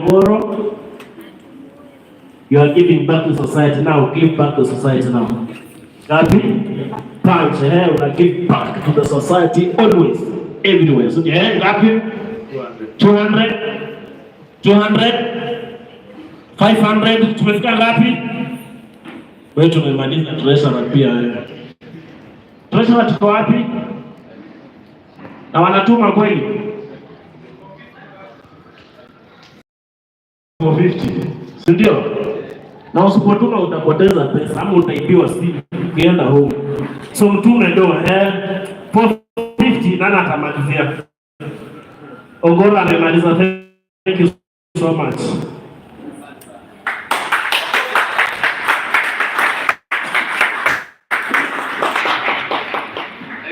tomorrow you are giving back to society. Now give back to society now. Gapi? Punch, una give back to the society always, everywhere. So gapi? 200, 500, tumefika ngapi? Wewe tumemaliza treasurer pia wewe. Treasurer tuko wapi? Na wanatuma kweli? 450. Si ndio? Na usipotuma utapoteza pesa ama utaibiwa simu ukienda home. So mtume ndo 450 nani atamalizia? Ogola amemaliza. Thank you so much.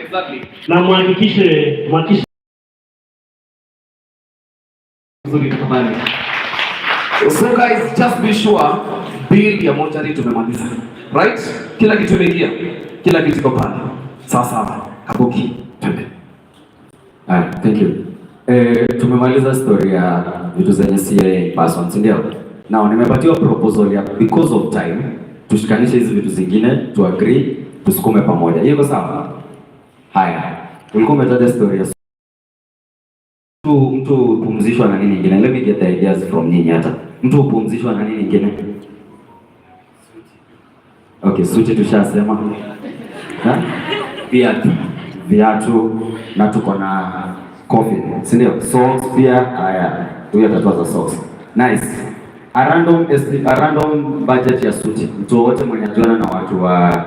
Exactly. Na muhakikishe So guys, just be sure bill ya mochari tumemaliza. Right? Kila kitu imeingia. Kila kitu iko pale. Sawa. Kabuki. Twende. Thank you. Tumemaliza story ya vitu zenye CA person, ndio? Now nimepatiwa proposal ya because of time tushikanishe hizi vitu zingine, tu agree, tusukume pamoja. Hiyo sawa? Haya. Ulikuwa umetaja story ya mtu pumzishwa na nini nyingine. Let me get the ideas from nyinyi hata. Mtu pumzishwa na nini nyingine? Okay, suti tushasema. Viatu na tuko na coffee. Si ndio? Socks pia haya. Huyo atatoa za socks. Nice. A random budget ya suti. Mtu wote mwenye anajuana na watu wa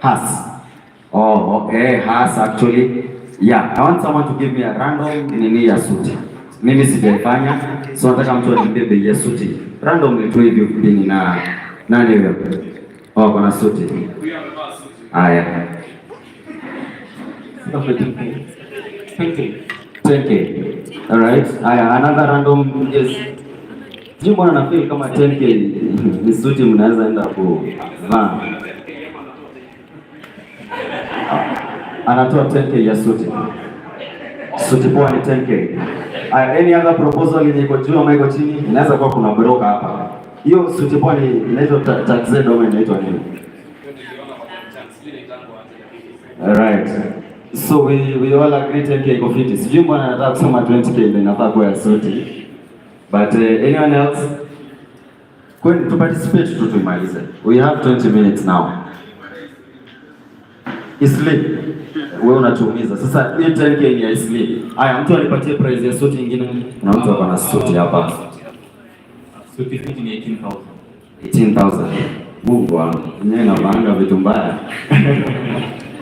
Has. Oh, okay. Has actually. Yeah, I want someone to give me a random nini ya suti. Mimi sijaifanya, so nataka mtu aniambie bei ya suti. Random tu hivi bini na nani huyo? Oh, kuna suti. Haya. 10K. All right. Haya, another random yes. Sijui mbona na feel kama 10K ni suti mnaweza enda kuvaa. Anatoa 10K ya suti. Suti poa ni 10K. Any other proposal yenye iko juu ama iko chini? Inaweza kuwa kuna broker hapa. Hiyo suti poa ni inaitwa tax dome inaitwa nini? Alright. So we all agree 10K iko fiti. Sijui mbona nataka kusema 20K ndio inafaa kuwa suti. But anyone else? Kwani to participate tu tumalize. We have 20 minutes now. Isli. Wewe unatuumiza. Sasa hii 10K ni ya Isli. Haya, mtu alipatie price ya suti nyingine na mtu hapa na suti hapa. Suti fiti ni 18,000. 18,000. Mungu wangu. Mwenyewe nabaanga vitu mbaya.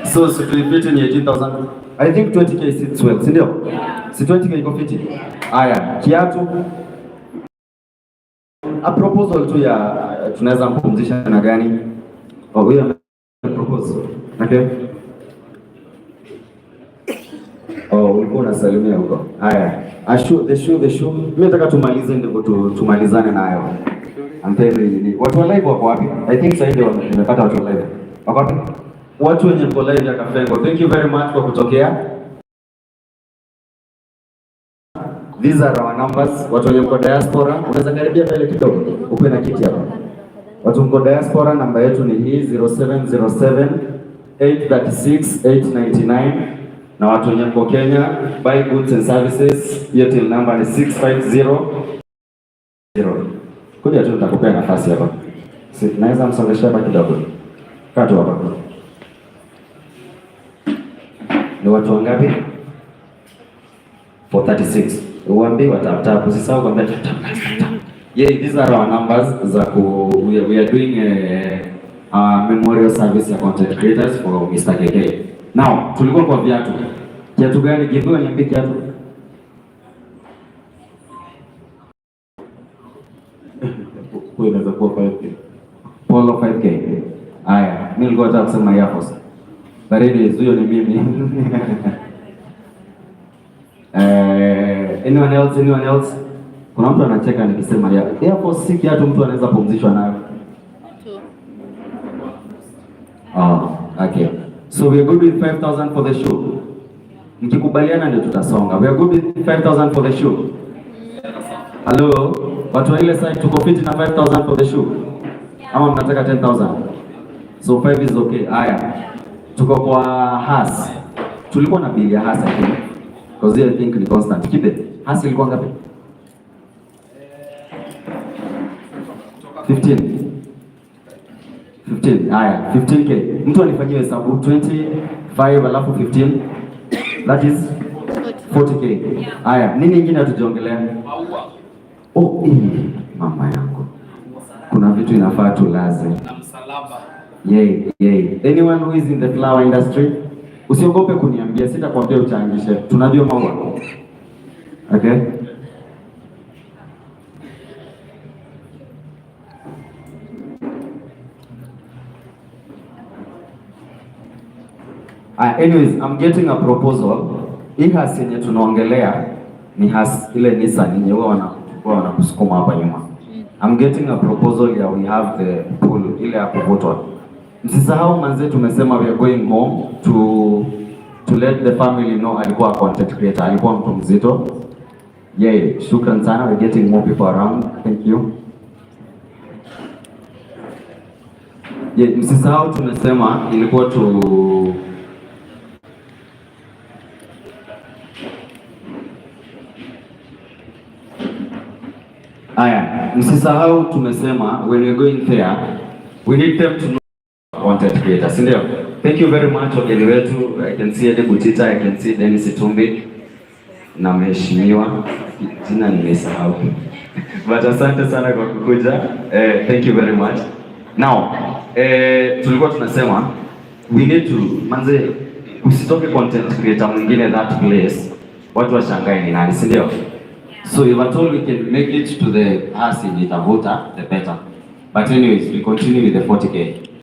So suti fiti ni 18,000. I think 20K sits well, si ndio? Si 20K iko fiti. Haya, kiatu. A proposal tu ya tunaweza mpumzisha na gani? Oh, huyo proposal. Okay. Oh, ulikuwa unasalimia huko. Haya. The shoe. Mimi nataka tumalize ndivyo tumalizane nayo. Ampeni watu wa live wako wapi? I think sasa ndio nimepata watu wa live. Wako wapi? Watu wenye mko live ya Kafengo. Thank you very much kwa kutokea. These are our numbers. Watu wenye mko diaspora, unaweza karibia mbele kidogo. Upe na kiti hapa. Watu mko diaspora, namba yetu ni hii 0707 836 899. Na watu wenye mko Kenya, buy goods and services, hiyo till number ni 650. Kuja tu nitakupea nafasi hapa. Naweza msongesha hapa kidogo. Kaa tu hapa. Ni watu wangapi? 436. Uambi watap. Usisahau kwamba tap. Yeah, these are our numbers za we are doing a memorial service ya content creators for Mr. KK. Now, tulikuwa kwa viatu. Kiatu gani? Giveaway niambie kiatu. Kwa inaweza kuwa 5K. Polo 5K. Haya, mimi nilikuwa nataka kusema Air Force. Baridi huyo ni mimi. Anyone else? Kuna mtu anacheka nikisema Air Force si kiatu mtu anaweza pumzishwa nayo. Oh, okay. So we are good with 5,000 for the show. Mkikubaliana ndio tutasonga. We are good with 5,000 for the shoe. Hello, watu wa ile side tuko fit na 5,000 for the shoe. Ama mnataka 10,000? So 5 is okay. Haya. Tuko kwa Has. Tulikuwa na bili ya Has I think. Because I think ni constant. Kibe. Has ilikuwa ngapi? 15. Haya, 15k. Mtu alifanyia hesabu 25 alafu 15. That is 40k. Haya, nini ingine hatujaongelea? Oh, mama yangu. Kuna vitu inafaa tulaze. Na msalaba. Yay. Anyone who is in the flower industry? Usiogope kuniambia, sitakwambia uchangishe. Tunajua maua. Okay? Anyways, I'm getting a proposal. Hii Has yenye tunaongelea ni Has ile Nissan yenye wanakusukuma hapa nyuma. I'm getting a proposal ya we have the pool ile ya kuvutwa. Msisahau manze, tumesema we are going home to let the family know alikuwa content creator, alikuwa mtu mzito. Yay, shukran sana, we're getting more people around. Thank you. Yeah, msisahau tumesema ilikuwa msisahau tumesema when we're going there we need them to know content creators, ndio? Thank you very much wageni wetu. I can see Ede Butita, I can see Dennis Itumbi na mheshimiwa jina nimesahau. But asante sana kwa kukuja. Thank you very much. Now, tulikuwa tunasema we need to manze, usitoke content creator mwingine that place watu washangae ni nani, si ndio? So if at all we can make it to the Has in Itavuta, the better. But anyways, we continue with the 40k.